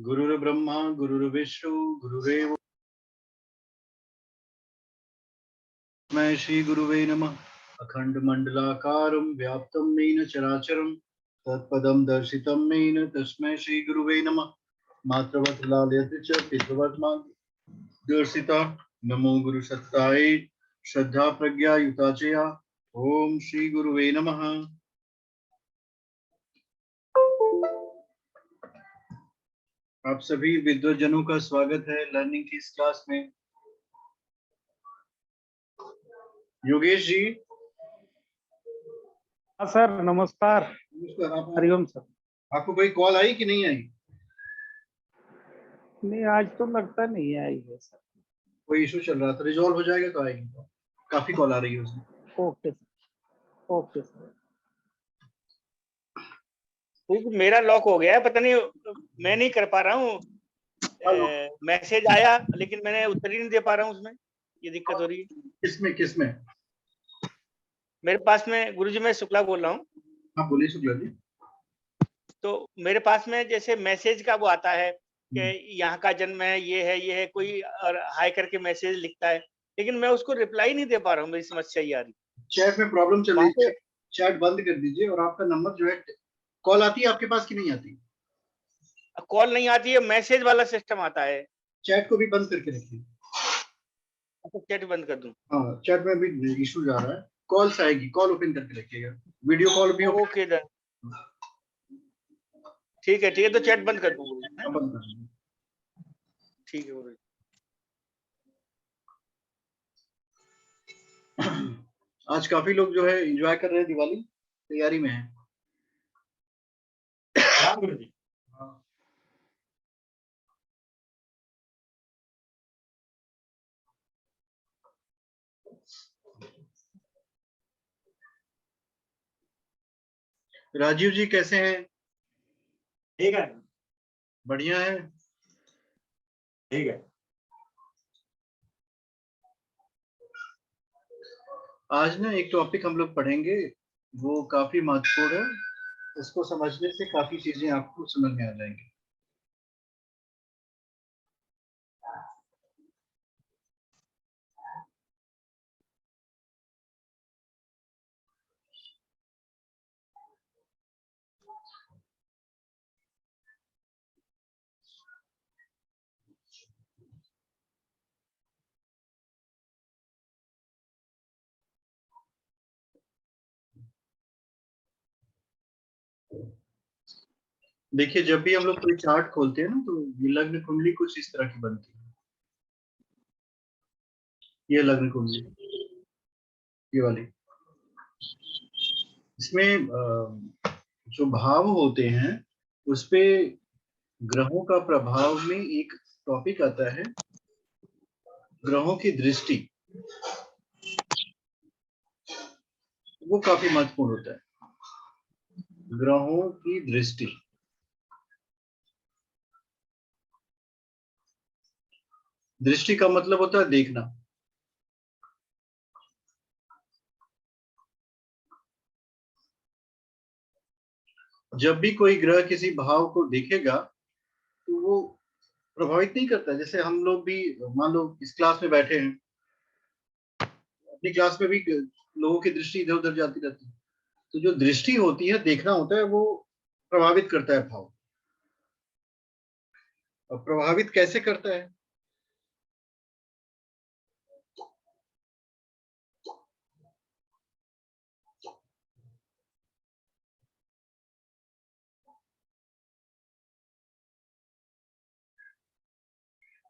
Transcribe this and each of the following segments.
गुरुर्ब्रह्मा गुरुर्विष्णु गुरुरेव मैं श्री गुरुवे नमः। अखंड मंडलाकारं व्याप्तं येन चराचरं तत्पदं दर्शितं येन तस्मै श्री गुरुवे नमः। मात्रवत् लालयति च पितृवत् दर्शिता नमो गुरु सत्ताय श्रद्धा प्रज्ञा युता चया। ओम श्री गुरुवे नमः। आप सभी विद्वजनों का स्वागत है लर्निंग की इस क्लास में। योगेश जी। हाँ सर, नमस्कार। नमस्कार। हरिओम सर। आपको कोई कॉल आई कि नहीं आई? नहीं, आज तो लगता नहीं आई है सर। कोई इशू चल रहा था, रिजॉल्व हो जाएगा तो आएगी। काफी कॉल आ रही है उसमें। Okay sir, okay sir. मेरा लॉक हो गया है, पता नहीं, मैं नहीं कर पा रहा हूँ। मैसेज आया लेकिन मैंने उत्तर ही नहीं दे पा रहा हूँ उसमें, ये दिक्कत हो रही है। किसमें? मेरे पास में गुरुजी, मैं शुक्ला बोल रहा हूँ। हाँ बोलिए शुक्ला जी। तो मेरे पास में जैसे मैसेज का वो आता है कि यहाँ का जन्म है, ये है कोई, और हाई करके मैसेज लिखता है, लेकिन मैं उसको रिप्लाई नहीं दे पा रहा हूँ। मेरी समस्या ये आ रही। चैट में प्रॉब्लम चल रही है, चैट बंद कर दीजिए और आपका नंबर जो है, कॉल आती है आपके पास कि नहीं आती? कॉल नहीं आती है, मैसेज वाला सिस्टम आता है। चैट को भी बंद करके रखिए। अच्छा, चैट बंद कर दूं? हाँ, चैट में भी इशू जा रहा है। कॉल्स आएगी, कॉल ओपन करके रखिएगा। वीडियो कॉल भी ओके डन, ठीक है तो चैट बंद कर दूंगा। बंद कर दीजिए। ठीक है गुरुजी। आज काफी लोग जो है एंजॉय कर रहे हैं, दिवाली तैयारी में है। हाँ। राजीव जी कैसे हैं? ठीक है, बढ़िया है। ठीक है। आज ना एक टॉपिक हम लोग पढ़ेंगे, वो काफी महत्वपूर्ण है। इसको समझने से काफी चीजें आपको समझ में आ जाएंगी। देखिए, जब भी हम लोग कोई चार्ट खोलते हैं ना, तो ये लग्न कुंडली कुछ इस तरह की बनती है। ये लग्न कुंडली, ये वाली। इसमें जो भाव होते हैं उस पे ग्रहों का प्रभाव में एक टॉपिक आता है, ग्रहों की दृष्टि। वो काफी महत्वपूर्ण होता है, ग्रहों की दृष्टि। दृष्टि का मतलब होता है देखना। जब भी कोई ग्रह किसी भाव को देखेगा तो वो प्रभावित नहीं करता। जैसे हम लोग भी, मान लो इस क्लास में बैठे हैं, अपनी क्लास में भी लोगों की दृष्टि इधर उधर जाती रहती है। तो जो दृष्टि होती है, देखना होता है, वो प्रभावित करता है भाव। और प्रभावित कैसे करता है?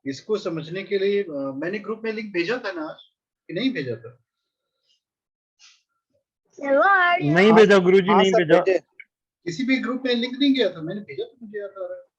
इसको समझने के लिए मैंने ग्रुप में लिंक भेजा था ना आज, कि नहीं भेजा था? नहीं भेजा गुरुजी, नहीं भेजा। किसी भी ग्रुप में लिंक नहीं गया था, मैंने भेजा तो मुझे याद आ रहा है।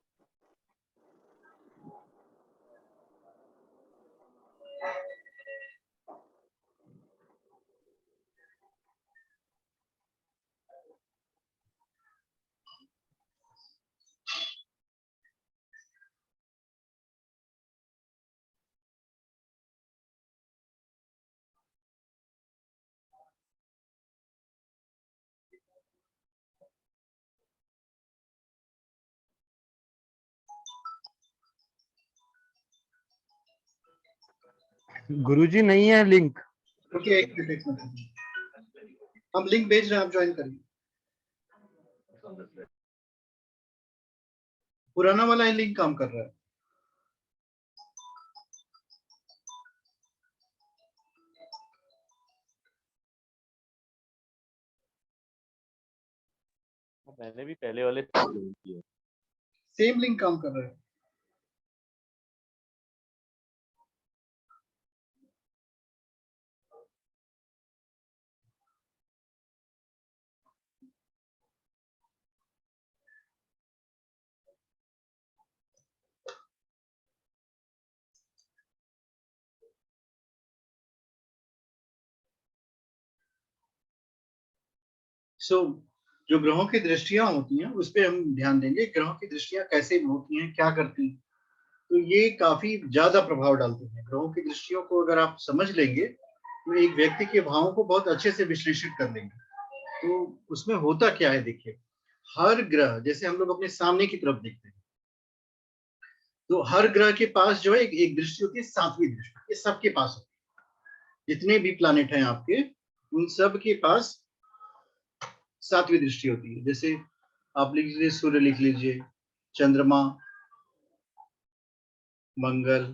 गुरुजी नहीं है लिंक। ओके, एक मिनट, हम लिंक भेज रहे हैं, आप ज्वाइन करिए। पुराना वाला ही लिंक काम कर रहा है। मैंने भी पहले वाले किए। सेम लिंक काम कर रहा है। जो ग्रहों की दृष्टियां होती हैं उस पे हम ध्यान देंगे। ग्रहों की दृष्टियां कैसे होती हैं, क्या करती हैं, तो ये काफी ज्यादा प्रभाव डालती हैं। ग्रहों की दृष्टियों को अगर आप समझ लेंगे तो एक व्यक्ति के भावों को बहुत अच्छे से विश्लेषित कर लेंगे। तो उसमें होता क्या है, देखिए, हर ग्रह, जैसे हम लोग अपने सामने की तरफ देखते हैं, तो हर ग्रह के पास जो है एक दृष्टि होती है, सातवीं दृष्टि। ये सबके पास होती है, जितने भी प्लैनेट हैं आपके, उन सब के पास सातवीं दृष्टि होती है। जैसे आप लिख लीजिए, सूर्य लिख लीजिए, चंद्रमा, मंगल,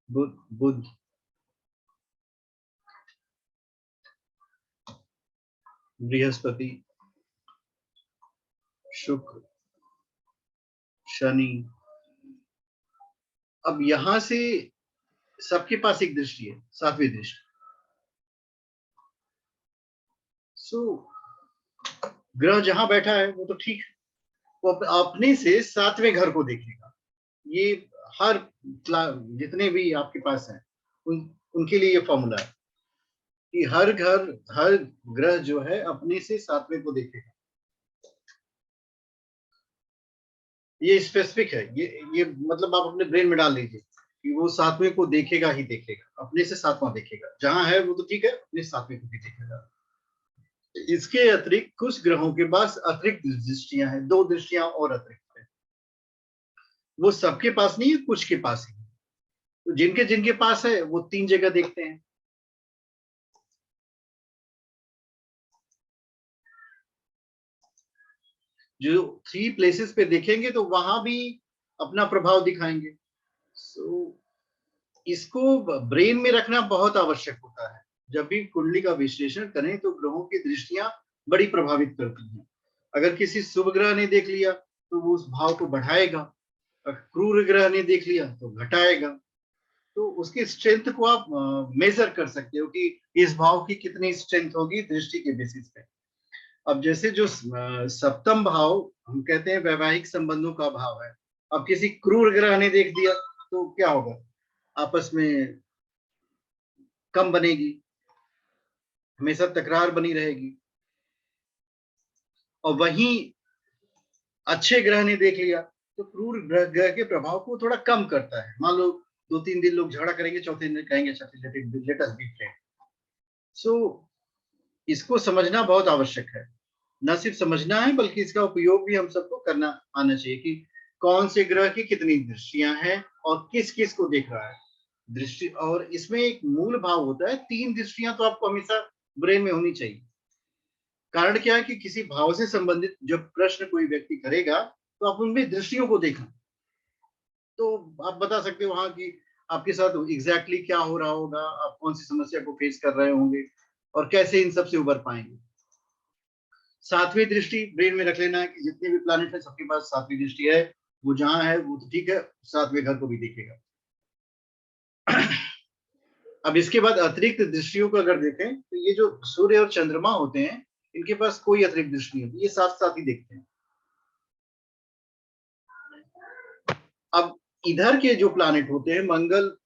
बुध, बृहस्पति, शुक्र, शनि। अब यहां से सबके पास एक दृष्टि है, सातवीं दृष्टि। ग्रह जहां बैठा है वो तो ठीक है, वो अपने से सातवें घर को देखेगा। ये हर जितने भी आपके पास हैं उनके लिए ये फॉर्मूला है कि हर ग्रह जो है अपने से सातवें को देखेगा। ये स्पेसिफिक है, ये मतलब आप अपने ब्रेन में डाल लीजिए कि वो सातवें को देखेगा ही देखेगा, अपने से सातवां देखेगा। जहां है वो तो ठीक है, अपने सातवें को भी देखेगा। इसके अतिरिक्त कुछ ग्रहों के पास अतिरिक्त दृष्टियां हैं, दो दृष्टियां और अतिरिक्त है। वो सबके पास नहीं है, कुछ के पास ही है। तो जिनके पास है वो तीन जगह देखते हैं। जो 3 प्लेसेस पे देखेंगे तो वहां भी अपना प्रभाव दिखाएंगे। इसको ब्रेन में रखना बहुत आवश्यक होता है। जब भी कुंडली का विश्लेषण करें तो ग्रहों की दृष्टियां बड़ी प्रभावित करती हैं। अगर किसी शुभ ग्रह ने देख लिया तो वो उस भाव को बढ़ाएगा, अगर क्रूर ग्रह ने देख लिया तो घटाएगा। तो उसकी स्ट्रेंथ को आप मेजर कर सकते हो कि इस भाव की कितनी स्ट्रेंथ होगी दृष्टि के बेसिस पे। अब जैसे जो सप्तम भाव हम कहते हैं वैवाहिक संबंधों का भाव है, अब किसी क्रूर ग्रह ने देख दिया तो क्या होगा, आपस में कम बनेगी, हमेशा तकरार बनी रहेगी। और वहीं अच्छे ग्रह ने देख लिया तो क्रूर ग्रह के प्रभाव को थोड़ा कम करता है। मान लो 2-3 दिन लोग झगड़ा करेंगे, चौथे दिन कहेंगे लेट अस बी फ्रेंड। सो इसको समझना बहुत आवश्यक है। न सिर्फ समझना है बल्कि इसका उपयोग भी हम सबको करना आना चाहिए कि कौन से ग्रह की कितनी दृष्टियां हैं और किस किस को देख रहा है दृष्टि। और इसमें एक मूल भाव होता है, 3 दृष्टियां तो आपको हमेशा ब्रेन में होनी चाहिए। कारण क्या है कि किसी भाव से संबंधित जब प्रश्न कोई व्यक्ति करेगा तो आप उनमें दृष्टियों को देखना, तो आप बता सकते हो वहां की आपके साथ एग्जैक्टली क्या हो रहा होगा, आप कौन सी समस्या को फेस कर रहे होंगे और कैसे इन सब से उबर पाएंगे। सातवीं दृष्टि ब्रेन में रख लेना है कि जितने भी प्लैनेट है सबके पास सातवीं दृष्टि है। वो जहां है वो तो ठीक है, सातवें घर को भी देखेगा। अब इसके बाद अतिरिक्त दृष्टियों को अगर देखें तो ये जो सूर्य और चंद्रमा होते हैं इनके पास कोई अतिरिक्त दृष्टि नहीं होती, ये साथ साथ ही देखते हैं। अब इधर के जो प्लैनेट होते हैं, मंगल,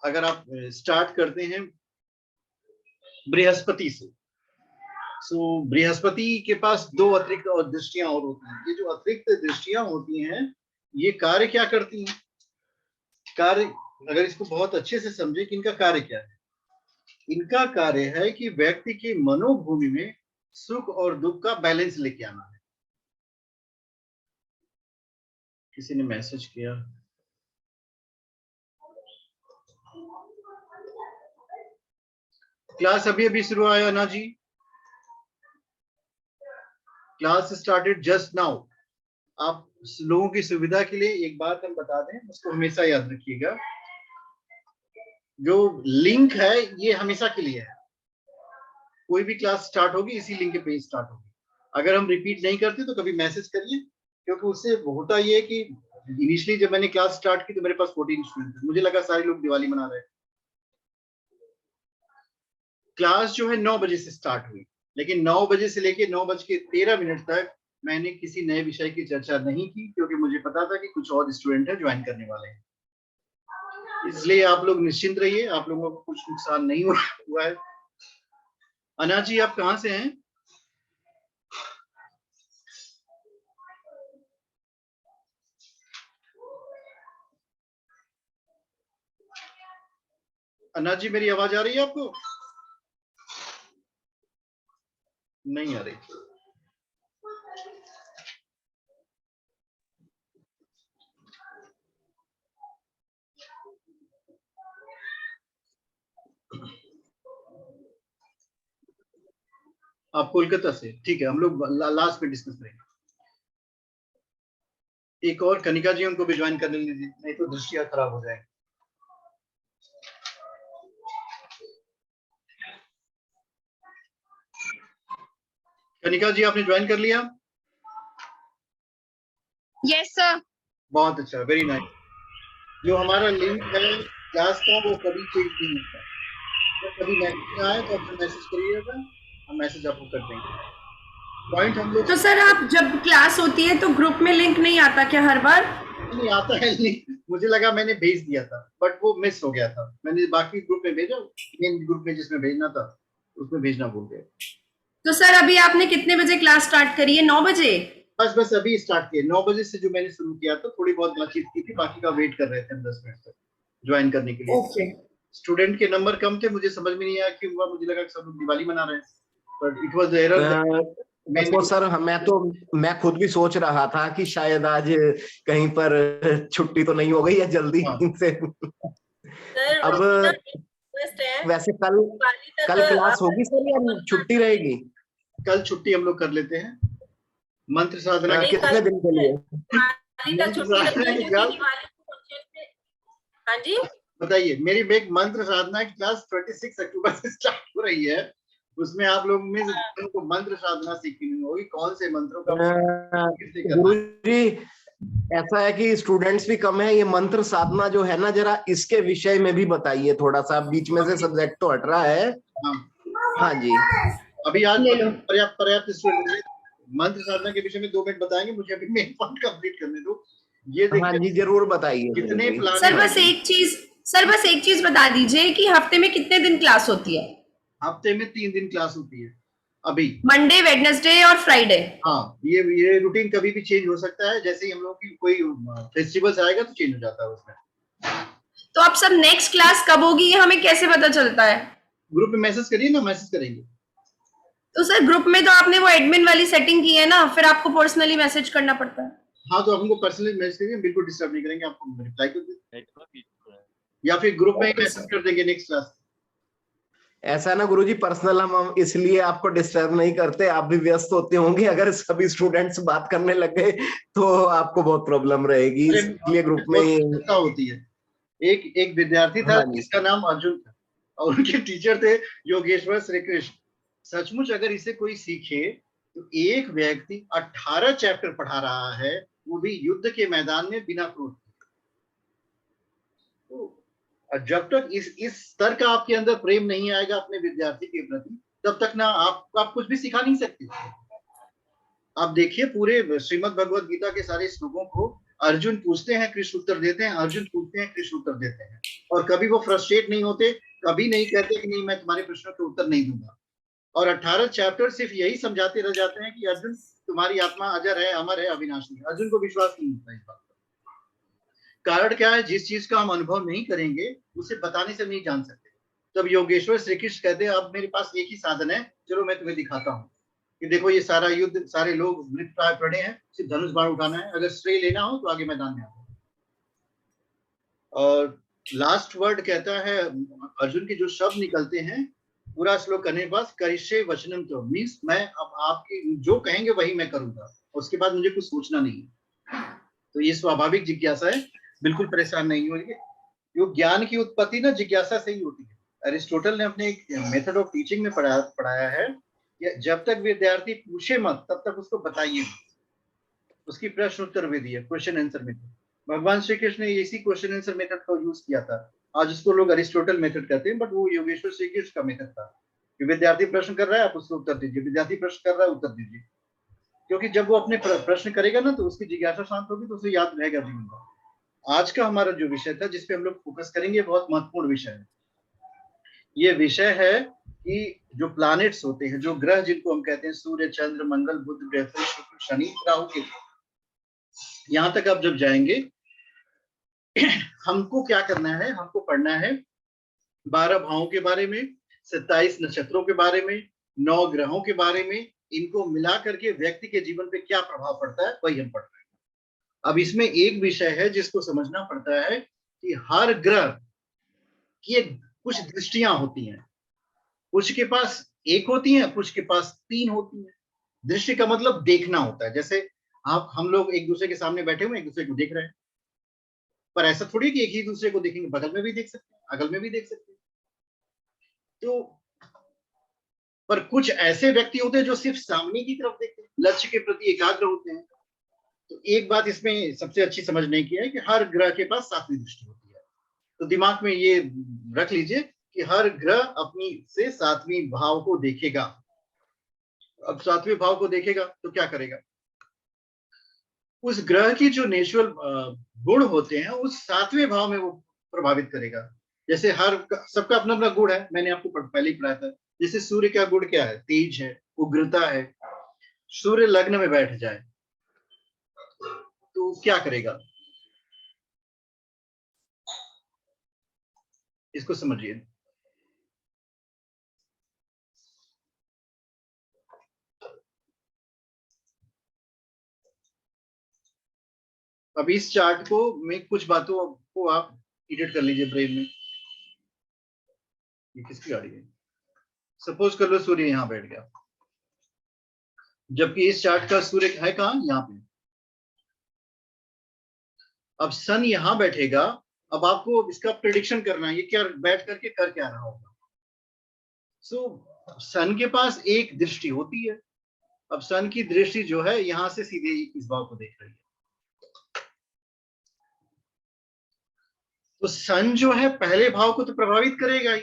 अगर आप स्टार्ट करते हैं बृहस्पति से, सो बृहस्पति के पास 2 अतिरिक्त और दृष्टियां और होती हैं। ये जो अतिरिक्त दृष्टियां होती हैं ये कार्य क्या करती हैं, कार्य अगर इसको बहुत अच्छे से समझे कि इनका कार्य क्या है। इनका कार्य है कि व्यक्ति की मनोभूमि में सुख और दुख का बैलेंस लेके आना है। किसी ने मैसेज किया, क्लास अभी अभी शुरू आया ना जी, क्लास स्टार्टेड जस्ट नाउ। आप लोगों की सुविधा के लिए एक बात हम बता दें, उसको हमेशा याद रखिएगा, जो लिंक है ये हमेशा के लिए है। कोई भी क्लास स्टार्ट होगी इसी लिंक पे स्टार्ट होगी। अगर हम रिपीट नहीं करते तो कभी मैसेज करिए, क्योंकि उससे होता ये है कि इनिशियली जब मैंने क्लास स्टार्ट की तो मेरे पास 14 स्टूडेंट थे, मुझे लगा सारे लोग दिवाली मना रहे हैं। क्लास जो है 9 बजे से स्टार्ट हुई, लेकिन 9 बजे से लेके 9:13 तक मैंने किसी नए विषय की चर्चा नहीं की, क्योंकि मुझे पता था कि कुछ और स्टूडेंट है ज्वाइन करने वाले हैं। इसलिए आप लोग निश्चिंत रहिए, आप लोगों को कुछ नुकसान नहीं हुआ है। अना जी आप कहाँ से हैं? अना जी मेरी आवाज आ रही है आपको? नहीं आ रही। आप कोलकाता से, ठीक है, हम लोग लास्ट में डिस्कस करेंगे। एक और कनिका जी, उनको भी ज्वाइन करने लीजिए, नहीं तो दृष्टियां खराब हो जाएगी। कनिका जी आपने ज्वाइन कर लिया? Yes sir. बहुत अच्छा, वेरी नाइस। जो हमारा लिंक है क्लास का वो कभी चेंज नहीं होता। जब कभी मैसेज आए तो अपना मैसेज करिएगा, हम मैसेज आपको कर देंगे। पॉइंट हम लोग तो सर आप जब क्लास होती है तो ग्रुप में लिंक नहीं आता क्या हर बार? नहीं आता है लिंक, मुझे लगा मैंने भेज दिया था बट वो मिस हो गया था। मैंने बाकी ग्रुप में भेजा, मेन ग्रुप में जिसमें भेजना था उसमें भेजना भूल गया। तो सर अभी आपने कितने बजे क्लास स्टार्ट करी है? 9 बजे? बस अभी स्टार्ट किया, 9 बजे से जो मैंने शुरू किया था, थोड़ी बहुत बातचीत की थी, बाकी का वेट कर रहे थे हम 10 मिनट तक ज्वाइन करने के लिए। ओके। स्टूडेंट के नंबर कम थे, मुझे समझ में नहीं आया क्यों हुआ, मुझे लगा कि सब लोग दिवाली मना रहे हैं, बट इट वाज एरर। देखो सर, मैं खुद भी सोच रहा था कि शायद आज कहीं पर छुट्टी तो नहीं हो गई है जल्दी से। अब वैसे कल क्लास होगी सर या छुट्टी रहेगी? कल छुट्टी हम लोग कर लेते हैं, मंत्र साधना कितने दिन के लिए? हाँ जी बताइए। मेरी एक मंत्र साधना की क्लास 26 अक्टूबर से स्टार्ट हो रही है, उसमें आप लोग में को मंत्र साधना सीखनी होगी, कौन से मंत्रों का गुरुजी ऐसा है कि स्टूडेंट्स भी कम है, ये मंत्र साधना जो है ना, जरा इसके विषय में भी बताइए थोड़ा सा, बीच में से सब्जेक्ट तो हट रहा है। हाँ जी, अभी आज पर्याप्त स्टूडेंट मंत्र साधना के विषय में 2 मिनट बताएंगे, मुझे अभी मेन पॉइंट कंप्लीट करने दो। ये देखिए, हाँ जी जरूर बताइए। कितने प्लान सर बस एक चीज बता दीजिए कि हफ्ते में कितने दिन क्लास होती है? हफ्ते में 3 दिन क्लास होती है अभी, मंडे, वेडनेसडे और फ्राइडे। हाँ, ये रूटीन कभी भी चेंज हो सकता है, जैसे ही हम लोग की कोई फेस्टिवल्स आएगा तो चेंज हो जाता है उसमें। तो अब सब नेक्स्ट क्लास कब होगी ये हमें कैसे पता चलता है? ग्रुप में मैसेज करिए ना, मैसेज करेंगे। तो सर ग्रुप में तो आपने वो एडमिन वाली सेटिंग की है ना, फिर आपको पर्सनली मैसेज करना पड़ता है। हाँ, तो हमको पर्सनली मैसेज करिए, बिल्कुल डिस्टर्ब नहीं करेंगे, आपको रिप्लाई कर देंगे, नेटवर्क इशू है। या फिर ग्रुप में ही मैसेज कर देंगे नेक्स्ट क्लास। ऐसा ना गुरुजी, पर्सनल हम इसलिए आपको डिस्टर्ब नहीं करते, आप भी व्यस्त होते होंगे, अगर सभी स्टूडेंट्स बात करने लग गए तो आपको बहुत प्रॉब्लम रहेगी, इसलिए ग्रुप में होती है। एक विद्यार्थी था जिसका नाम अर्जुन था और उनके टीचर थे योगेश्वर श्री कृष्ण। सचमुच अगर इसे कोई सीखे तो एक व्यक्ति 18 चैप्टर पढ़ा रहा है, वो भी युद्ध के मैदान में बिना क्रोध। तो जब तक इस स्तर का आपके अंदर प्रेम नहीं आएगा अपने विद्यार्थी के प्रति, तब तक ना आप कुछ भी सिखा नहीं सकते। आप देखिए पूरे श्रीमद् भगवत गीता के सारे श्लोकों को अर्जुन पूछते हैं, कृष्ण उत्तर देते हैं, अर्जुन पूछते हैं, कृष्ण उत्तर देते हैं, और कभी वो फ्रस्ट्रेट नहीं होते, कभी नहीं कहते कि नहीं मैं तुम्हारे प्रश्नों के उत्तर नहीं दूंगा। और 18 चैप्टर सिर्फ यही समझाते रह जाते हैं कि अर्जुन तुम्हारी आत्मा अजर है, अमर है, अविनाशी है। अर्जुन को विश्वास नहीं होता इस बात का। कारण क्या है? जिस चीज का हम अनुभव नहीं करेंगे उसे बताने से नहीं जान सकते। तब योगेश्वर श्री कृष्ण कहते हैं अब मेरे पास एक ही साधन है, चलो मैं तुम्हें दिखाता हूँ कि देखो ये सारा युद्ध, सारे लोग मृत प्राय पड़े हैं, सिर्फ धनुष बाण उठाना है, अगर श्रेय लेना हो तो आगे मैदान में आओ। और लास्ट वर्ड कहता है अर्जुन के जो शब्द निकलते हैं पूरा श्लोक करने के बाद करिष्ये वचनम तो मीन्स मैं अब आपकी जो कहेंगे वही मैं करूंगा, उसके बाद मुझे कुछ सोचना नहीं है। तो ये स्वाभाविक जिज्ञासा है, बिल्कुल परेशान नहीं होइए। जो ज्ञान की उत्पत्ति ना जिज्ञासा से ही होती है। अरिस्टोटल ने अपने एक मेथड ऑफ टीचिंग में पढ़ाया है कि जब तक विद्यार्थी पूछे मत तब तक उसको बताइए, उसकी प्रश्न उत्तर विधि है, क्वेश्चन आंसर मेथड। भगवान श्री कृष्ण ने इसी क्वेश्चन आंसर मेथड का यूज किया था। आज उसको लोग अरिस्टोटल मेथड कहते हैं, बट वो योगेश्वर श्री कृष्ण का मेथड था कि विद्यार्थी प्रश्न कर रहा है आप उसको उत्तर दीजिए, विद्यार्थी प्रश्न कर रहा है उत्तर दीजिए। क्योंकि जब वो अपने प्रश्न करेगा ना तो उसकी जिज्ञासा शांत होगी, तो उसे याद रहेगा जीवन भर। आज का हमारा जो विषय था जिसपे हम लोग फोकस करेंगे, बहुत महत्वपूर्ण विषय है। ये विषय है कि जो प्लैनेट्स होते हैं, जो ग्रह जिनको हम कहते हैं सूर्य, चंद्र, मंगल, बुध, बृहस्पति, शुक्र, शनि, राहु, केतु, यहां तक आप जब जाएंगे हमको क्या करना है, हमको पढ़ना है 12 भावों के बारे में, 27 नक्षत्रों के बारे में, 9 ग्रहों के बारे में, इनको मिला करके व्यक्ति के जीवन पे क्या प्रभाव पड़ता है वही हम पढ़ रहे हैं। अब इसमें एक विषय है जिसको समझना पड़ता है कि हर ग्रह की कुछ दृष्टियां होती हैं, कुछ के पास एक होती है, कुछ के पास 3 होती है। दृष्टि का मतलब देखना होता है। जैसे हम लोग एक दूसरे के सामने बैठे हुए एक दूसरे को देख रहे हैं, पर ऐसा थोड़ी कि एक ही दूसरे को देखेंगे, बगल में भी देख सकते हैं, अगल में भी देख सकते हैं। तो पर कुछ ऐसे व्यक्ति होते हैं जो सिर्फ सामने की तरफ देखते हैं, लक्ष्य के प्रति एकाग्र होते हैं। तो एक बात इसमें सबसे अच्छी समझने की है कि हर ग्रह के पास 7वीं दृष्टि होती है। तो दिमाग में ये रख लीजिए कि हर ग्रह अपनी से 7वीं भाव को देखेगा। अब 7वें भाव को देखेगा तो क्या करेगा, उस ग्रह की जो नेचुरल गुण होते हैं उस 7वें भाव में वो प्रभावित करेगा। जैसे हर सबका अपना अपना गुण है, मैंने आपको पहले ही पढ़ाया था। जैसे सूर्य का गुण क्या है, तेज है, उग्रता है। सूर्य लग्न में बैठ जाए तो क्या करेगा, इसको समझिए। अब इस चार्ट को में कुछ बातों को आप एडिट कर लीजिए ब्रेन में। ये किसकी गाड़ी है? सपोज कर लो सूर्य यहां बैठ गया, जबकि इस चार्ट का सूर्य है कहां, यहां पे। अब सन यहां बैठेगा। अब आपको इसका प्रेडिक्शन करना है, ये क्या बैठ करके कर क्या रहा होगा। सो सन के पास एक दृष्टि होती है। अब सन की दृष्टि जो है यहां से सीधे इस भाव को देख रही है। तो सन जो है पहले भाव को तो प्रभावित करेगा ही,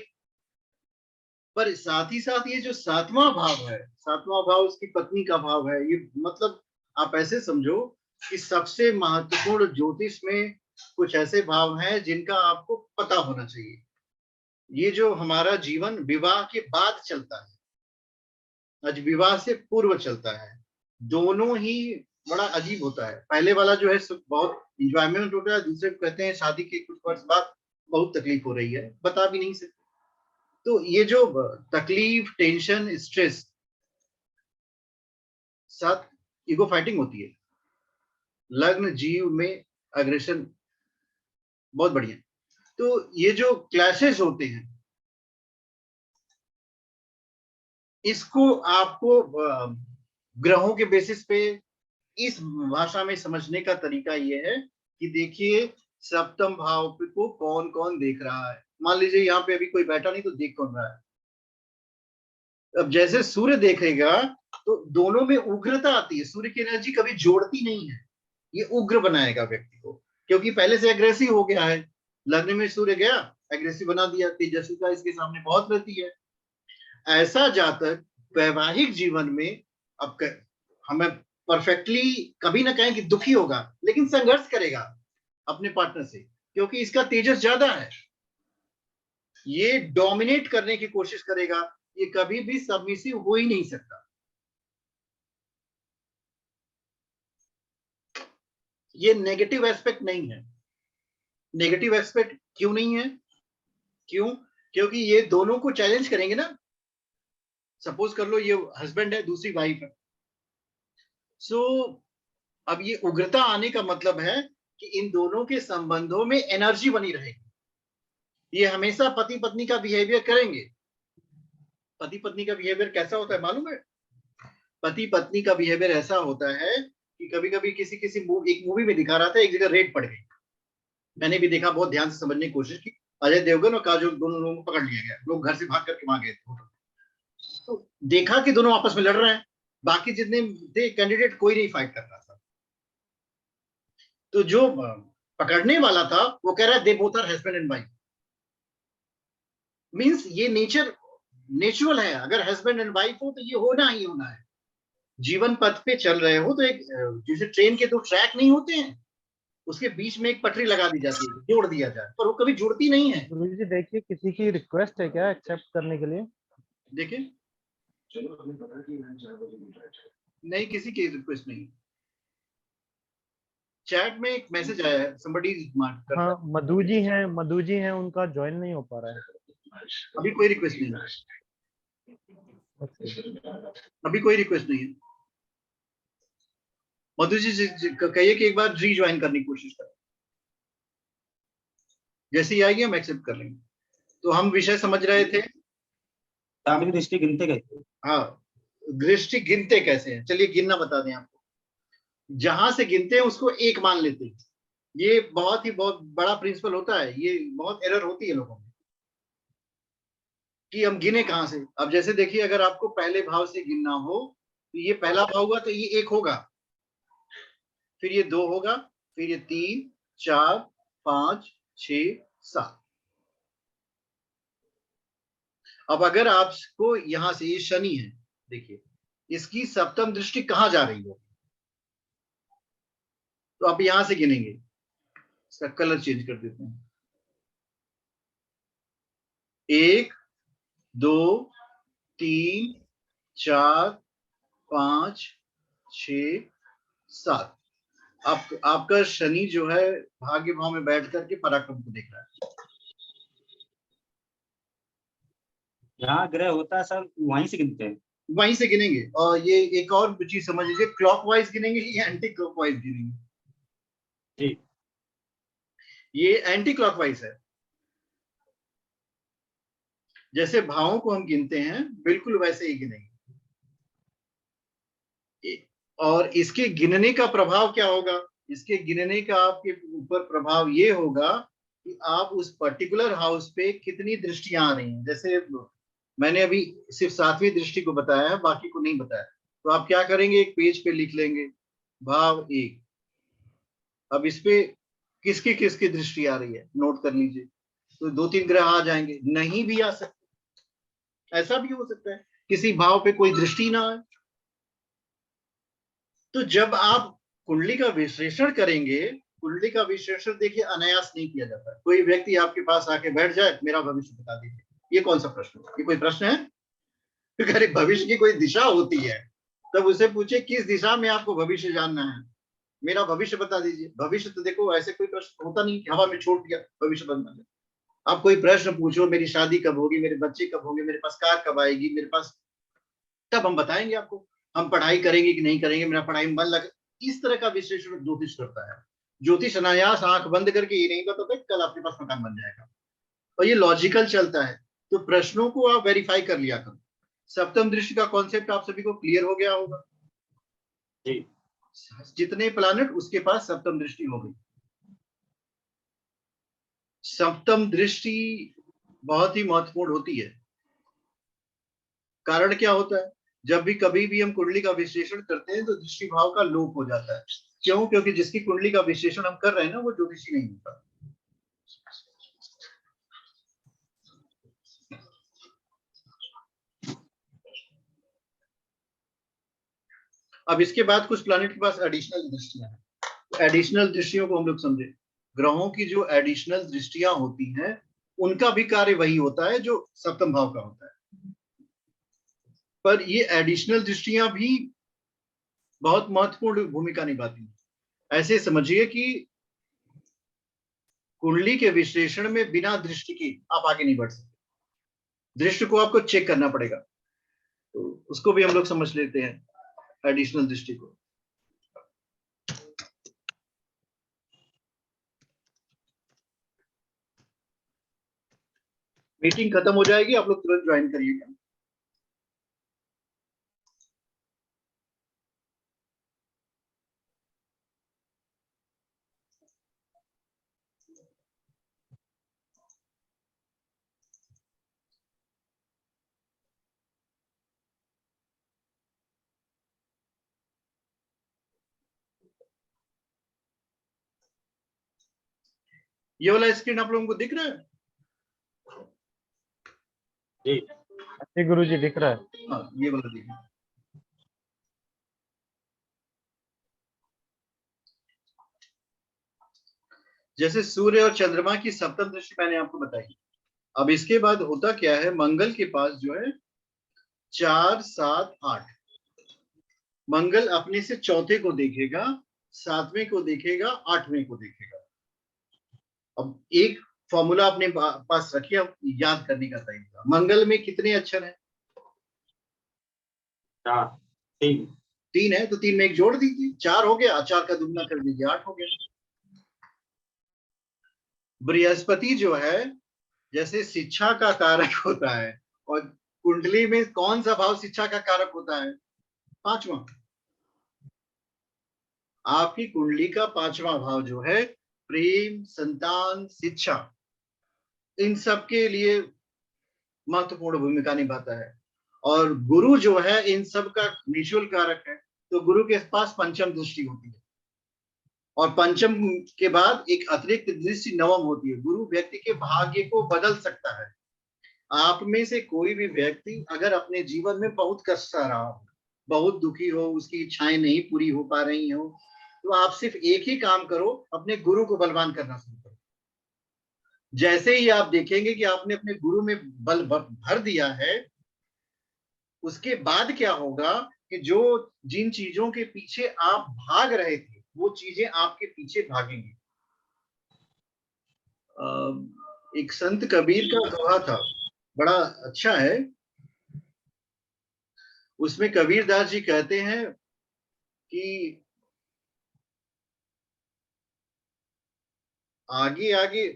पर साथ ही साथ ये जो 7वां भाव है, 7वां भाव उसकी पत्नी का भाव है। ये मतलब आप ऐसे समझो कि सबसे महत्वपूर्ण ज्योतिष में कुछ ऐसे भाव हैं जिनका आपको पता होना चाहिए। ये जो हमारा जीवन विवाह के बाद चलता है, आज विवाह से पूर्व चलता है, दोनों ही बड़ा अजीब होता है। पहले वाला जो है बहुत इंजॉयमेंट होता है, दूसरे को कहते हैं शादी के कुछ वर्ष बाद बहुत तकलीफ हो रही है, बता भी नहीं सकते। तो ये जो तकलीफ, टेंशन, स्ट्रेस, साथ ईगो फाइटिंग होती है। लग्न जीव में अग्रेशन बहुत बढ़िया। तो ये जो क्लैशेस होते हैं, इसको आपको ग्रहों के बेसिस पे इस भाषा में समझने का तरीका ये है कि देखिए सप्तम भाव को कौन कौन देख रहा है। मान लीजिए यहाँ पे अभी कोई बैठा नहीं, तो देख कौन रहा है। अब जैसे सूर्य देखेगा तो दोनों में उग्रता आती है। सूर्य की एनर्जी कभी जोड़ती नहीं है, ये उग्र बनाएगा व्यक्ति को, क्योंकि पहले से एग्रेसिव हो गया है। लग्न में सूर्य गया, एग्रेसिव बना दिया, तेजस्विता इसके सामने बहुत रहती है। ऐसा जातक वैवाहिक जीवन में, अब हमें परफेक्टली कभी ना कहें कि दुखी होगा, लेकिन संघर्ष करेगा अपने पार्टनर से, क्योंकि इसका तेजस ज्यादा है। ये डोमिनेट करने की कोशिश करेगा, ये कभी भी सबमिसिव हो ही नहीं सकता। ये नेगेटिव एस्पेक्ट नहीं है। नेगेटिव एस्पेक्ट क्यों नहीं है? क्यों? क्योंकि ये दोनों को चैलेंज करेंगे ना। सपोज कर लो ये हस्बैंड है, दूसरी वाइफ है। सो अब ये उग्रता आने का मतलब है कि इन दोनों के संबंधों में एनर्जी बनी रहेगी। ये हमेशा पति पत्नी का बिहेवियर करेंगे, पति पत्नी का बिहेवियर कैसा होता है मालूम है? पति पत्नी का बिहेवियर ऐसा होता है कि कभी कभी एक मूवी में दिखा रहा था, एक जगह रेड पड़ गई। मैंने भी देखा, बहुत ध्यान से समझने की कोशिश की। अजय देवगन और काजोल दोनों लोगों को पकड़ लिया गया, लोग घर से भाग करके वहां गए थे। तो देखा कि दोनों आपस में लड़ रहे हैं, बाकी जितने थे कैंडिडेट कोई नहीं फाइट कर रहा था। तो जो पकड़ने वाला था वो कह रहा है they both are husband and wife. Means ये नेचुरल है, अगर हस्बैंड एंड वाइफ हो तो ये होना ही होना है। जीवन पथ पे चल रहे हो तो एक जैसे ट्रेन के दो ट्रैक नहीं होते हैं, उसके बीच में एक पटरी लगा दी जाती है, जोड़ दिया जाए, पर वो कभी जुड़ती नहीं है। गुरु जी देखिए, किसी की रिक्वेस्ट है क्या एक्सेप्ट करने के लिए? देखिए, नहीं, किसी की रिक्वेस्ट नहीं। चैट में एक मैसेज आया है, somebody हाँ, मधु जी हैं, उनका ज्वाइन नहीं हो पा रहा है। अभी कोई रिक्वेस्ट नहीं है, अभी कोई रिक्वेस्ट नहीं है। मधु जी कहिए कि एक बार री ज्वाइन करने की कोशिश करें, जैसे ही आएगी हम एक्सेप्ट कर लेंगे। तो हम विषय समझ रहे थे, सामने दृष्टि गिनते कैसे? हाँ, दृष्टि गिनते कैसे हैं, चलिए गिनना बता दें आपको। जहां से गिनते हैं उसको एक मान लेते हैं। ये बहुत बड़ा प्रिंसिपल होता है, ये बहुत एरर होती है लोगों में कि हम गिने कहां से। अब जैसे देखिए, अगर आपको पहले भाव से गिनना हो तो ये पहला भाव हुआ तो ये 1 होगा, फिर ये 2 होगा, फिर ये 3, 4, 5, 6, 7। अब अगर आपको यहां से, ये शनि है, देखिए इसकी सप्तम दृष्टि कहां जा रही हो, तो आप यहां से गिनेंगे। इसका कलर चेंज कर देते हैं। 1, 2, 3, 4, 5, 6, 7। आपका शनि जो है भाग्य भाव में बैठ करके पराक्रम को देख रहा है। जहाँ ग्रह होता है सर वहीं से गिनते हैं। वहीं से गिनेंगे। और ये एक और चीज समझ लीजिए, क्लॉकवाइज गिनेंगे या एंटी क्लॉकवाइज गिनेंगे? जी, ये एंटी क्लॉकवाइज है। जैसे भावों को हम गिनते हैं बिल्कुल वैसे ही गिनेंगे। और इसके गिनने का प्रभाव क्या होगा? इसके गिनने का आपके ऊपर प्रभाव ये होगा कि आप उस पर्टिकुलर हाउस पे कितनी दृष्टियां आ रही हैं। जैसे मैंने अभी सिर्फ 7वीं दृष्टि को बताया है, बाकी को नहीं बताया। तो आप क्या करेंगे, एक पेज पे लिख लेंगे भाव 1। अब इस पे किसकी किसकी दृष्टि आ रही है नोट कर लीजिए। तो 2-3 ग्रह आ जाएंगे, नहीं भी आ सकते, ऐसा भी हो सकता है किसी भाव पे कोई दृष्टि ना आए। तो जब आप कुंडली का विश्लेषण करेंगे, कुंडली का विश्लेषण देखिए अनायास नहीं किया जाता। कोई व्यक्ति आपके पास आके बैठ जाए, मेरा भविष्य बता दीजिए, ये कौन सा प्रश्न है? ये कोई प्रश्न है? अगर भविष्य की कोई दिशा होती है तब उसे पूछे किस दिशा में आपको भविष्य जानना है, मेरा भविष्य बता दीजिए। भविष्य तो देखो ऐसे कोई प्रश्न होता नहीं, हवा में छोड़ दिया भविष्य बता। आप कोई प्रश्न पूछो, मेरी शादी कब होगी, मेरे बच्चे कब होंगे, मेरे पास कार कब आएगी मेरे पास, तब हम बताएंगे आपको हम पढ़ाई करेंगे कि नहीं करेंगे, मेरा पढ़ाई में मन लगे। इस तरह का विश्लेषण ज्योतिष करता है। ज्योतिष अनायास आंख बंद करके ये नहीं बताता कल आपके पास मकान बन जाएगा, और ये लॉजिकल चलता है। तो प्रश्नों को आप वेरीफाई कर लिया करो। सप्तम दृष्टि का कॉन्सेप्ट आप सभी को क्लियर हो गया होगा। जी, जितने प्लैनेट उसके पास सप्तम दृष्टि हो गई। सप्तम दृष्टि बहुत ही महत्वपूर्ण होती है। कारण क्या होता है, जब भी कभी भी हम कुंडली का विश्लेषण करते हैं तो दृष्टि भाव का लोप हो जाता है। क्यों? क्योंकि जिसकी कुंडली का विश्लेषण हम कर रहे हैं ना, वो ज्योतिषी नहीं होता। अब इसके बाद कुछ प्लैनेट के पास एडिशनल दृष्टियां हैं। एडिशनल दृष्टियों को हम लोग समझे, ग्रहों की जो एडिशनल दृष्टियां होती हैं उनका भी कार्य वही होता है जो सप्तम भाव का होता है। पर ये एडिशनल दृष्टियां भी बहुत महत्वपूर्ण भूमिका निभाती हैं। ऐसे समझिए कि कुंडली के विश्लेषण में बिना दृष्टि के आप आगे नहीं बढ़ सकते। दृष्टि को आपको चेक करना पड़ेगा, तो उसको भी हम लोग समझ लेते हैं, एडिशनल दृष्टि को। मीटिंग खत्म हो जाएगी, आप लोग तुरंत ज्वाइन करिएगा। ये वाला स्क्रीन आप लोगों को दिख रहा है? जी जी गुरुजी दिख रहा है। हाँ, ये वाला देखिए। जैसे सूर्य और चंद्रमा की सप्तम दृष्टि मैंने आपको बताई। अब इसके बाद होता क्या है, मंगल के पास जो है 4, 7, 8, मंगल अपने से चौथे को देखेगा, 7वें को देखेगा, 8वें को देखेगा। अब एक फॉर्मूला अपने पास रखिए, अब याद करने का तरीका। मंगल में कितने अक्षर हैं? 4 3 3 है, तो 3 में एक जोड़ दीजिए, 4 हो गया। 4 का दुगना कर दीजिए, 8 हो गया। बृहस्पति जो है, जैसे शिक्षा का कारक होता है, और कुंडली में कौन सा भाव शिक्षा का कारक होता है? 5वां। आपकी कुंडली का 5वां भाव जो है प्रेम, संतान, शिक्षा, इन सब के लिए महत्वपूर्ण भूमिका निभाता है। और गुरु जो है इन सब का निचुअल कारक है, तो गुरु के पास पंचम दृष्टि होती है, और पंचम के बाद एक अतिरिक्त दृष्टि नवम होती है। गुरु व्यक्ति के भाग्य को बदल सकता है। आप में से कोई भी व्यक्ति अगर अपने जीवन में बहुत कष्ट आ रहा हो, बहुत दुखी हो, उसकी इच्छाएं नहीं पूरी हो पा रही हो, तो आप सिर्फ एक ही काम करो, अपने गुरु को बलवान करना शुरू करो। जैसे ही आप देखेंगे कि आपने अपने गुरु में बल भर दिया है, उसके बाद क्या होगा कि जो जिन चीजों के पीछे आप भाग रहे थे, वो चीजें आपके पीछे भागेंगी। एक संत कबीर का दोहा था, बड़ा अच्छा है। उसमें कबीरदास जी कहते हैं कि आगे आगे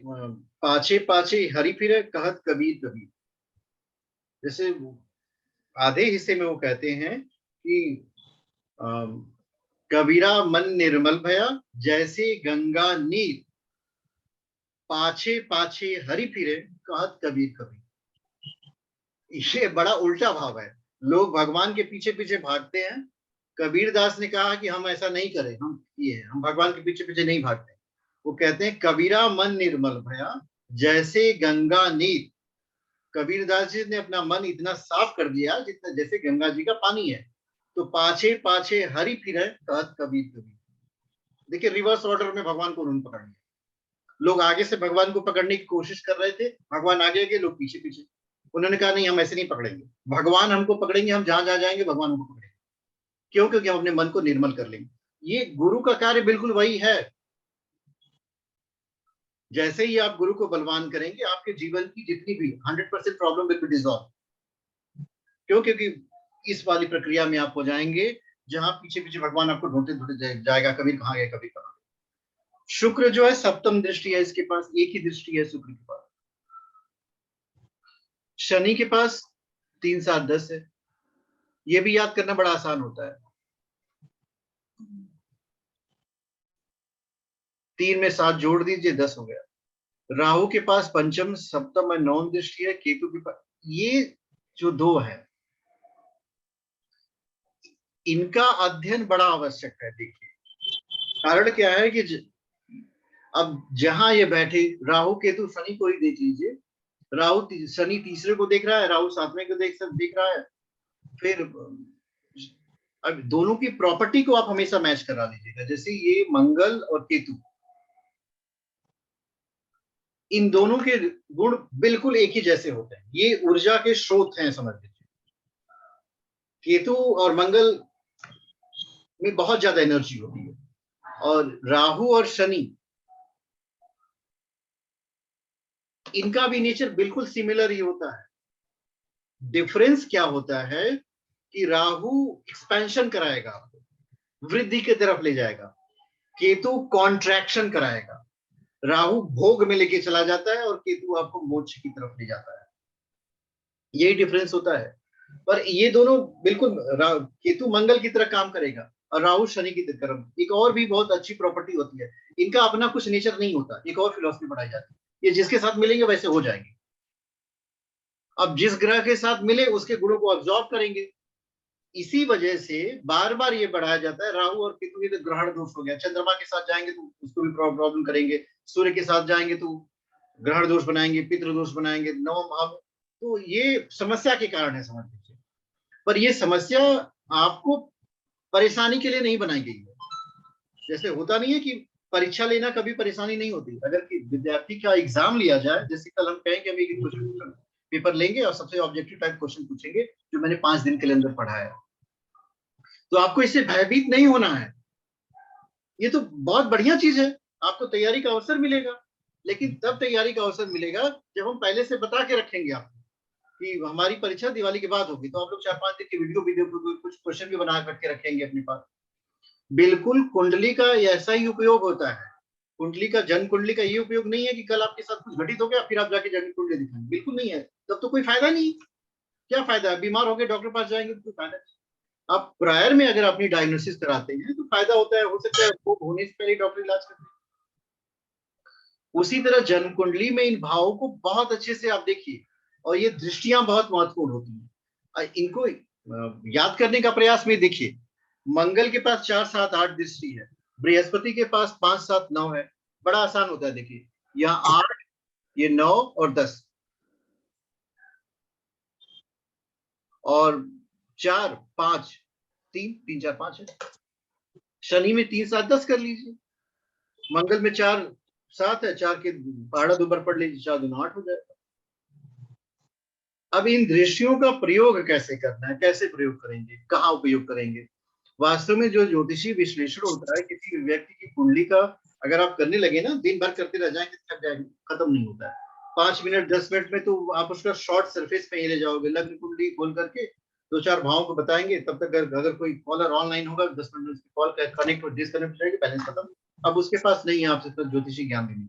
पाछे पाछे हरि फिरे कहत कबीर कबीर। जैसे आधे हिस्से में वो कहते हैं कि कबीरा मन निर्मल भया, जैसे गंगा नीर, पाछे पाछे हरि फिरे कहत कबीर कबीर। ये बड़ा उल्टा भाव है। लोग भगवान के पीछे पीछे भागते हैं। कबीरदास ने कहा कि हम ऐसा नहीं करें, हम भगवान के पीछे पीछे नहीं भागते। वो कहते हैं कबीरा मन निर्मल भया, जैसे गंगा नीर। कबीरदास जी ने अपना मन इतना साफ कर दिया जितना जैसे गंगा जी का पानी है। तो पाछे पाछे हरि फिरे कहत कबीर कबीर। देखिए, रिवर्स ऑर्डर में भगवान को उन्होंने पकड़ लिया। लोग आगे से भगवान को पकड़ने की कोशिश कर रहे थे, भगवान आगे आगे, लोग पीछे पीछे। उन्होंने कहा नहीं, हम ऐसे नहीं पकड़ेंगे, भगवान हमको पकड़ेंगे, हम जहां जहां जाएंगे भगवान हमको पकड़ेंगे। क्यों? क्योंकि हम अपने मन को निर्मल कर लेंगे। ये गुरु का कार्य बिल्कुल वही है। जैसे ही आप गुरु को बलवान करेंगे, आपके जीवन की जितनी भी 100% प्रॉब्लम विल बी डिसॉल्व। क्यों? क्योंकि इस वाली प्रक्रिया में आप हो जाएंगे जहां पीछे पीछे भगवान आपको ढूंढते ढूंढते जाएगा, कभी कहाँ गए कभी कहाँ। शुक्र जो है सप्तम दृष्टि है, इसके पास एक ही दृष्टि है शुक्र के पास। शनि के पास 3, 7, 10 है। ये भी याद करना बड़ा आसान होता है। 3 में 7 जोड़ दीजिए, 10 हो गया। राहु के पास पंचम, सप्तम और नवम दृष्टि है। केतु के पास ये जो 2 है, इनका अध्ययन बड़ा आवश्यक है। देखिए, कारण क्या है कि अब जहां ये बैठे, राहु केतु शनि को ही देख लीजिए। शनि तीसरे को देख रहा है, राहु 7वें को देख रहा है। फिर अब दोनों की प्रॉपर्टी को आप हमेशा मैच करा लीजिएगा। जैसे ये मंगल और केतु, इन दोनों के गुण बिल्कुल एक ही जैसे होते हैं। ये ऊर्जा के स्रोत हैं, समझ लीजिए। केतु और मंगल में बहुत ज्यादा एनर्जी होती है, और राहु और शनि, इनका भी नेचर बिल्कुल सिमिलर ही होता है। डिफरेंस क्या होता है कि राहु एक्सपेंशन कराएगा, आपको वृद्धि की तरफ ले जाएगा। केतु कॉन्ट्रैक्शन कराएगा। राहु भोग में लेके चला जाता है, और केतु आपको मोक्ष की तरफ ले जाता है। यही डिफरेंस होता है। पर ये दोनों बिल्कुल, केतु मंगल की तरह काम करेगा और राहु शनि की तरफ। एक और भी बहुत अच्छी प्रॉपर्टी होती है, इनका अपना कुछ नेचर नहीं होता। एक और फिलॉसफी बढ़ाई जाती है, ये जिसके साथ मिलेंगे वैसे हो जाएंगे। अब जिस ग्रह के साथ मिले उसके गुणों को अब्सॉर्ब करेंगे। इसी वजह से बार बार ये बढ़ाया जाता है। राहु और केतु के तो ग्रहण दोष हो गया, चंद्रमा के साथ जाएंगे तो उसको भी प्रॉब्लम करेंगे, सूर्य के साथ जाएंगे तो ग्रहण दोष बनाएंगे, पितृ दोष बनाएंगे, नवम भाव। तो ये समस्या के कारण है, समझ लीजिए। पर ये समस्या आपको परेशानी के लिए नहीं बनाई गई है। जैसे होता नहीं है कि परीक्षा लेना कभी परेशानी नहीं होती। अगर कि विद्यार्थी का एग्जाम लिया जाए, जैसे कल हम कहें कि हम एक क्वेश्चन पेपर लेंगे और सबसे ऑब्जेक्टिव टाइप क्वेश्चन पूछेंगे जो मैंने 5 दिन के अंदर पढ़ा है, तो आपको इससे भयभीत नहीं होना है। ये तो बहुत बढ़िया चीज है, आपको तैयारी का अवसर मिलेगा। लेकिन तब तैयारी का अवसर मिलेगा जब हम पहले से बता के रखेंगे आपको कि हमारी परीक्षा दिवाली के बाद होगी, तो आप लोग 4-5 दिन की वीडियो कुछ क्वेश्चन भी बना करके रखेंगे अपने पास। बिल्कुल कुंडली का ऐसा ही उपयोग होता है। कुंडली का, जन्म कुंडली का ये उपयोग नहीं है कि कल आपके साथ कुछ घटित हो गया फिर आप जाके जन्म कुंडली दिखाएंगे, बिल्कुल नहीं है। तब तो कोई फायदा नहीं। क्या फायदा है? बीमार हो गए डॉक्टर पास जाएंगे तो कोई फायदा नहीं। आप प्रायर में अगर अपनी डायग्नोसिस कराते हैं तो फायदा होता है। हो सकता है वो होने से पहले डॉक्टर इलाज करते हैं। उसी तरह जन्म कुंडली में इन भावों को बहुत अच्छे से आप देखिए, और ये दृष्टियां बहुत महत्वपूर्ण होती हैं। इनको याद करने का प्रयास में देखिए। मंगल के पास 4, 7, 8 दृष्टि है, बृहस्पति के पास 5, 7, 9 है। बड़ा आसान होता है। देखिए यहाँ 8, ये 9 और 10 और 4, 5, 3, 4, 5 है। शनि में 3, 7, 10 कर लीजिए। मंगल में 4, 7 है, 4 के पहाड़ा दोबार पढ़ लीजिए, 4 दूना 8 हो जाएगा। अब इन दृष्टियों का प्रयोग कैसे करना है, कैसे प्रयोग करेंगे, कहाँ उपयोग करेंगे? वास्तव में जो ज्योतिषी विश्लेषण होता है किसी व्यक्ति की कुंडली का, अगर आप करने लगे ना, दिन भर करते रह जाएंगे, थक जाएंगे, खत्म नहीं होता है। 5 मिनट 10 मिनट में तो आप उसका शॉर्ट सरफेस पे ही ले जाओगे। लग्न कुंडली खोल करके 2-4 भावों को बताएंगे, तब तक अगर कोई कॉलर ऑनलाइन होगा 10 मिनट में कॉल कनेक्ट और डिसकनेक्ट हो जाएगी, बैलेंस खत्म। अब उसके पास नहीं है आपसे ज्योतिषी ज्ञान देने,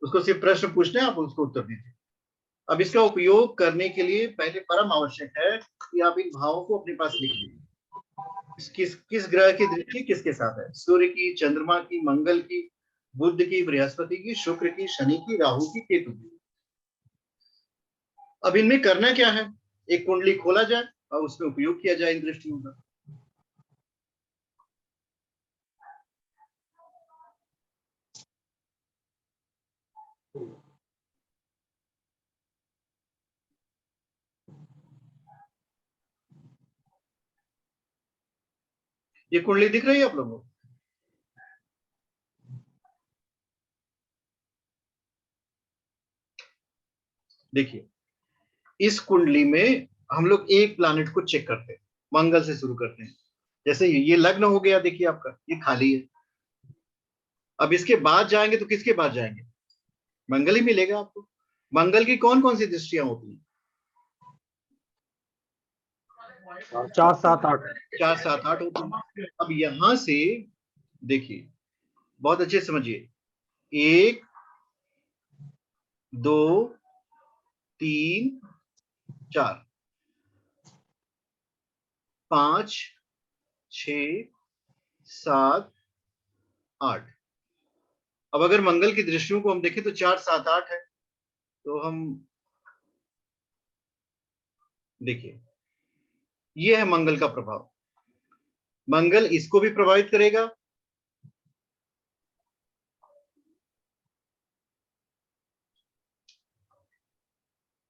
उसको सिर्फ प्रश्न पूछना है, आप उसको उत्तर दीजिए। अब इसका उपयोग करने के लिए पहले परम आवश्यक है कि आप इन भावों को अपने पास लिख लीजिए। किस ग्रह की दृष्टि किसके साथ है? सूर्य की, चंद्रमा की, मंगल की, बुध की, बृहस्पति की, शुक्र की, शनि की, राहु की, केतु की। अब इनमें करना क्या है? एक कुंडली खोला जाए और उसमें उपयोग किया जाए इन दृष्टियों का। ये कुंडली दिख रही है आप लोगों को? देखिए, इस कुंडली में हम लोग एक प्लैनेट को चेक करते हैं, मंगल से शुरू करते हैं। जैसे ये लग्न हो गया, देखिए आपका ये खाली है। अब इसके बाद जाएंगे तो किसके बाद जाएंगे? मंगल ही मिलेगा आपको। मंगल की कौन कौन सी दृष्टियां होती हैं? 4, 7, 8 4, 7, 8 होती हैं। अब यहां से देखिए, बहुत अच्छे से समझिए। 1, 2, 3, 4, 5, 6, 7, 8। अब अगर मंगल की दृष्टियों को हम देखें तो 4, 7, 8 है। तो हम देखिए, ये है मंगल का प्रभाव। मंगल इसको भी प्रभावित करेगा,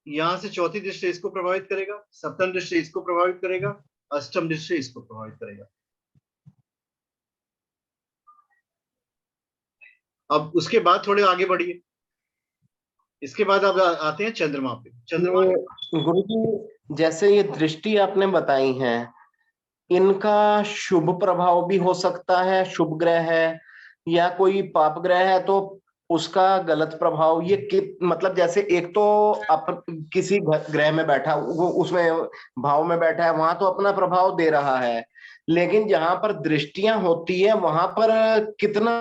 यहां से चौथी दृष्टि इसको प्रभावित करेगा, सप्तम दृष्टि इसको प्रभावित करेगा, अष्टम दृष्टि इसको प्रभावित करेगा। अब उसके बाद थोड़े आगे बढ़िए, इसके बाद अब आते हैं चंद्रमा पे। चंद्रमा गुरुजी, जैसे ये दृष्टि आपने बताई है, इनका शुभ प्रभाव भी हो सकता है, शुभ ग्रह है, या कोई पाप ग्रह है तो उसका गलत प्रभाव, ये मतलब जैसे एक तो किसी ग्रह में बैठा, वो उसमें भाव में बैठा है, वहां तो अपना प्रभाव दे रहा है, लेकिन जहां पर दृष्टियां होती है वहां पर कितना